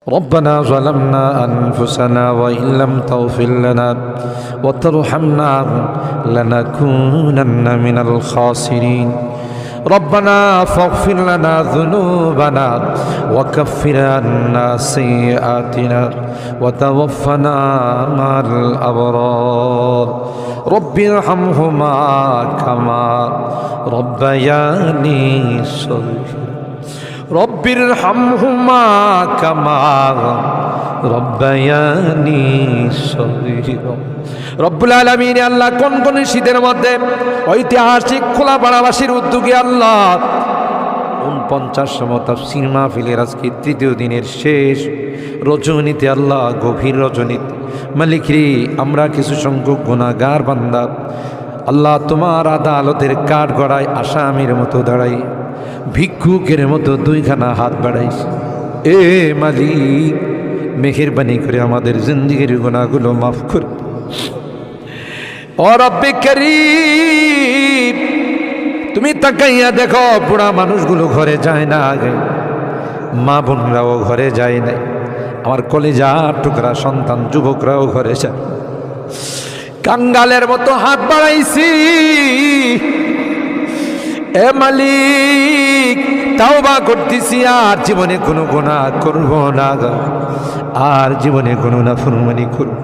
ربنا ظلمنا أنفسنا وإن لم تغفر لنا وترحمنا لنكونن من الخاسرين ربنا فاغفر لنا ذنوبنا وكفر عنا سيئاتنا وتوفنا مع الأبرار رب ارحمهما كما ربياني صغيرا رب ارحمهما كما ربياني صغيرا রব্বুল আলামিন আল্লাহ কোন কোন শীতের মধ্যে ঐতিহাসিক খোলাপাড়াবাসীর উদ্যোগে আল্লাহ 49তম তাফসীর মাহফিলের আজকে তৃতীয় দিনের শেষ রজনীতে আল্লাহ গভীর রজনীতে মালিক রে আমরা কিছু সংখ্যক গুনাহগার বান্দা আল্লাহ তোমার আদালতের কাঠ গড়ায় আসামির মতো দাঁড়াই ভিক্ষুকের মতো দুইখানা হাত বাড়াইছি এ মালিক মেহেরবানি করে আমাদের জিন্দেগির গুনাহগুলো মাফ কর ও রব্বে করিম তুমি তাকাইয়া দেখো বুড়া মানুষগুলো ঘরে যায় না আগে মা বোনরাও ঘরে যায় নাই আমার কলিজার টুকরা সন্তান যুবকরাও ঘরে যায় কাঙ্গালের মতো হাত বাড়াইছি এ মালিক তাওবা করতেছি আর জীবনে কোনো গুনাহ করব না আর জীবনে কোনো নাফরমানি করব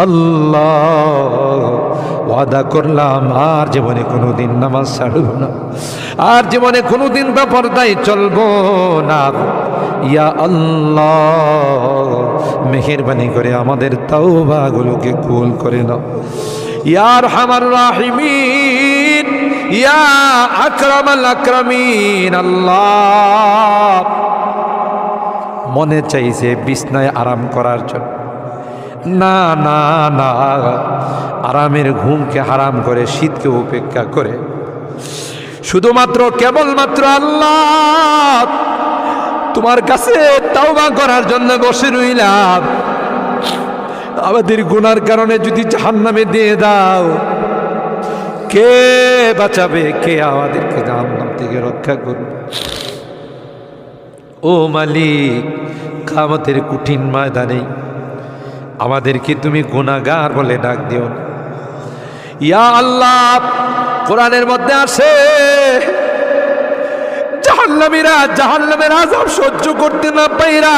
আল্লাহ ওয়াদা করলাম আর জীবনে কোনোদিন নামাজ ছাড়ব না আর জীবনে কোনোদিন বেপরদায় চলবো না ইয়া আল্লাহ মেহেরবানি করে আমাদের তাওবাগুলোকে কবুল করে নাও ইয়া আরহামার রাহিমিন ইয়া আকরামাল আকরামিন আল্লাহ মনে চাইছে বিছনায় আরাম করার জন্য না না না আরামের ঘুমকে হারাম করে শীতকে উপেক্ষা করে শুধুমাত্র কেবলমাত্র আল্লাহ তোমার কাছে তাওবা করার জন্য বসে রইলাম আমাদের গুনার কারণে যদি জাহান্নামে দিয়ে দাও কে বাঁচাবে কে আমাদেরকে জাহান্নাম থেকে রক্ষা করবে ও মালিক কিয়ামতের কঠিন ময়দানে আমাদেরকে তুমি গুনাহগার বলে ডাক দিও না ইয়া আল্লাহ কোরআনের মধ্যে আছে জাহান্নামীরা জাহান্নামের আযাব সহ্য করতে না পাইরা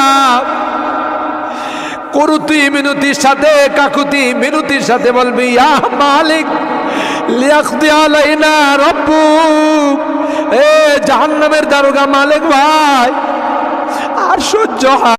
করুতি মিনতির সাথে কাকুতি মিনতির সাথে বলবে ইয়া মালিক লিয়াকদি আলাইনা রাব্বুক এ জাহান্নামের দারোগা মালিক ভাই আর সহ্য